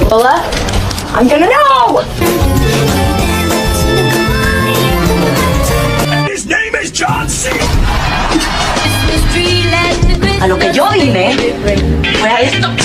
Lola, I'm gonna know! His name is John C. A lo que yo vine fue a esto.